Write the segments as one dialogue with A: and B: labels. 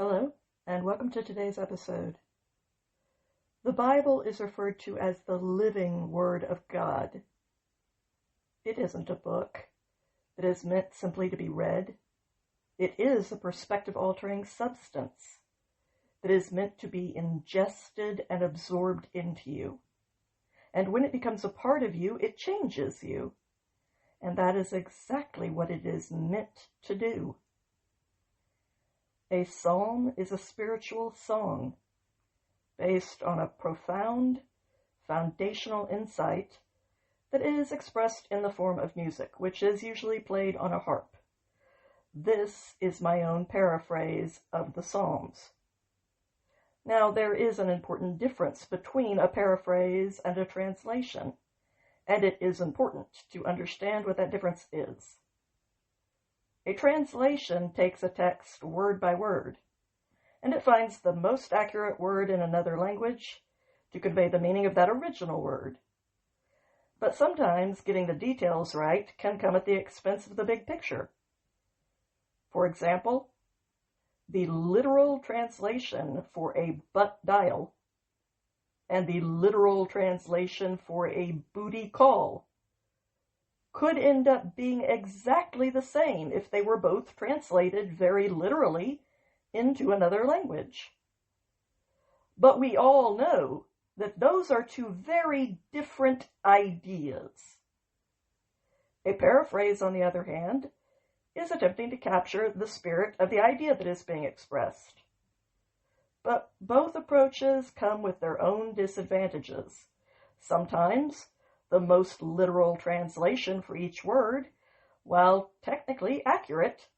A: Hello, and welcome to today's episode. The Bible is referred to as the living Word of God. It isn't a book that is meant simply to be read. It is a perspective-altering substance that is meant to be ingested and absorbed into you. And when it becomes a part of you, it changes you. And that is exactly what it is meant to do. A psalm is a spiritual song based on a profound, foundational insight that is expressed in the form of music, which is usually played on a harp. This is my own paraphrase of the Psalms. Now, there is an important difference between a paraphrase and a translation, and it is important to understand what that difference is. A translation takes a text word by word, and it finds the most accurate word in another language to convey the meaning of that original word. But sometimes getting the details right can come at the expense of the big picture. For example, the literal translation for a butt dial and the literal translation for a booty call could end up being exactly the same if they were both translated very literally into another language. But we all know that those are two very different ideas. A paraphrase, on the other hand, is attempting to capture the spirit of the idea that is being expressed. But both approaches come with their own disadvantages. Sometimes the most literal translation for each word, while technically accurate,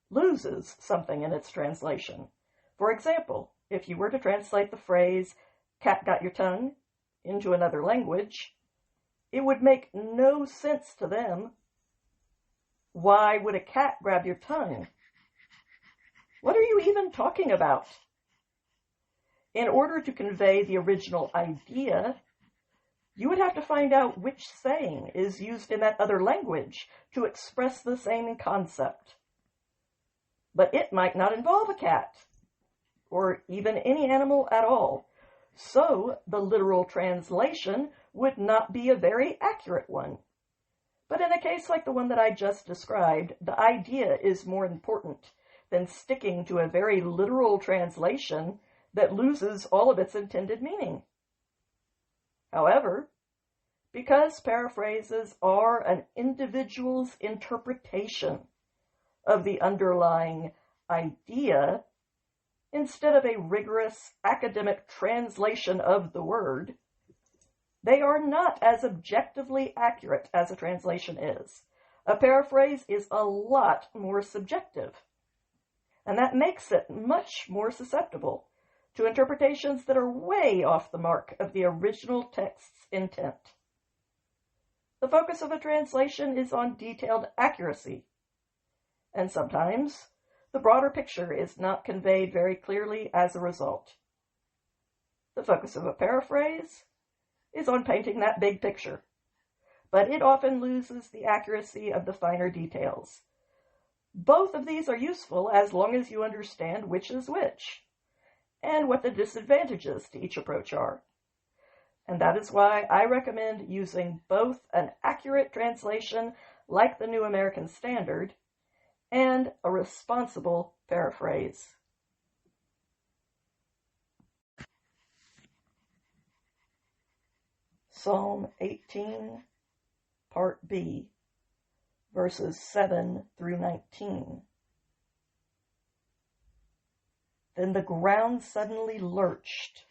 A: loses something in its translation. For example, if you were to translate the phrase, "cat got your tongue," into another language, it would make no sense to them. Why would a cat grab your tongue? What are you even talking about? In order to convey the original idea, you would have to find out which saying is used in that other language to express the same concept. But it might not involve a cat, or even any animal at all. So the literal translation would not be a very accurate one. But in a case like the one that I just described, the idea is more important than sticking to a very literal translation that loses all of its intended meaning. However, because paraphrases are an individual's interpretation of the underlying idea, instead of a rigorous academic translation of the word, they are not as objectively accurate as a translation is. A paraphrase is a lot more subjective, and that makes it much more susceptible to interpretations that are way off the mark of the original text's intent. The focus of a translation is on detailed accuracy, and sometimes the broader picture is not conveyed very clearly as a result. The focus of a paraphrase is on painting that big picture, but it often loses the accuracy of the finer details. Both of these are useful as long as you understand which is which, and what the disadvantages to each approach are. And that is why I recommend using both an accurate translation like the New American Standard and a responsible paraphrase. Psalm 18, Part B, verses 7 through 19. Then the ground suddenly lurched,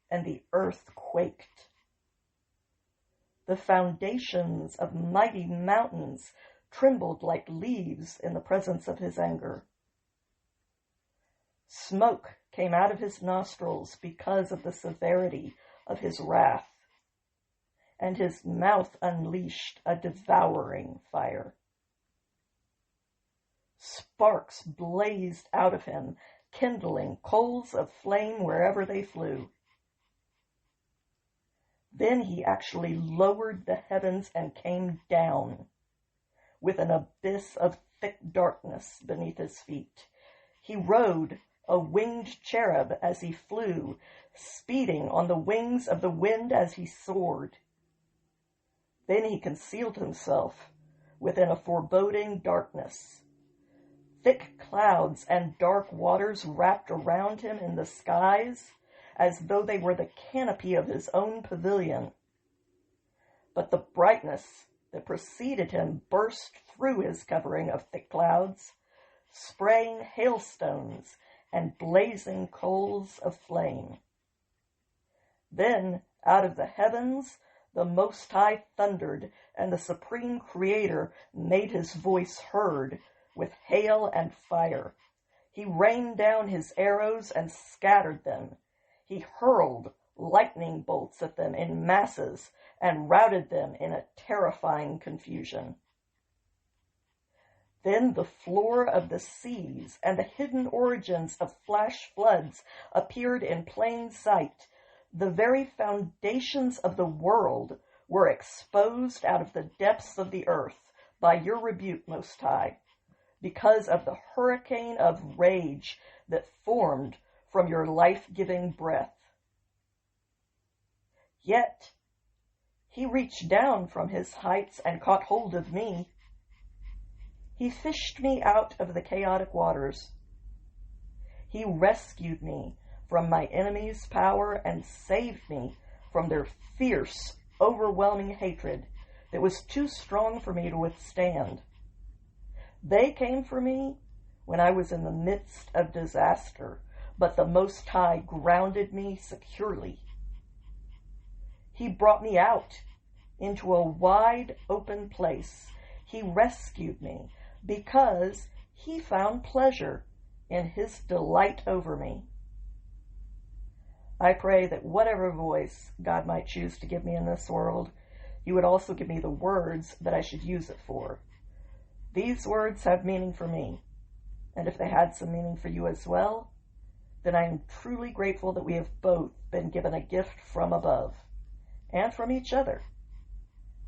A: and the earth quaked. The foundations of mighty mountains trembled like leaves in the presence of his anger. Smoke came out of his nostrils because of the severity of his wrath, and his mouth unleashed a devouring fire. Sparks blazed out of him, kindling coals of flame wherever they flew. Then he actually lowered the heavens and came down, with an abyss of thick darkness beneath his feet. He rode a winged cherub as he flew, speeding on the wings of the wind as he soared. Then he concealed himself within a foreboding darkness. Thick clouds and dark waters wrapped around him in the skies, as though they were the canopy of his own pavilion. But the brightness that preceded him burst through his covering of thick clouds, spraying hailstones and blazing coals of flame. Then, out of the heavens, the Most High thundered, and the Supreme Creator made his voice heard with hail and fire. He rained down his arrows and scattered them. He hurled lightning bolts at them in masses and routed them in a terrifying confusion. Then the floor of the seas and the hidden origins of flash floods appeared in plain sight. The very foundations of the world were exposed out of the depths of the earth by your rebuke, Most High, because of the hurricane of rage that formed from your life-giving breath. Yet he reached down from his heights and caught hold of me. He fished me out of the chaotic waters. He rescued me from my enemies' power and saved me from their fierce, overwhelming hatred that was too strong for me to withstand. They came for me when I was in the midst of disaster, but the Most High grounded me securely. He brought me out into a wide open place. He rescued me because he found pleasure in his delight over me. I pray that whatever voice God might choose to give me in this world, he would also give me the words that I should use it for. These words have meaning for me, and if they had some meaning for you as well, then I am truly grateful that we have both been given a gift from above, and from each other.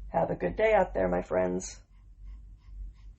A: Have a good day out there, my friends.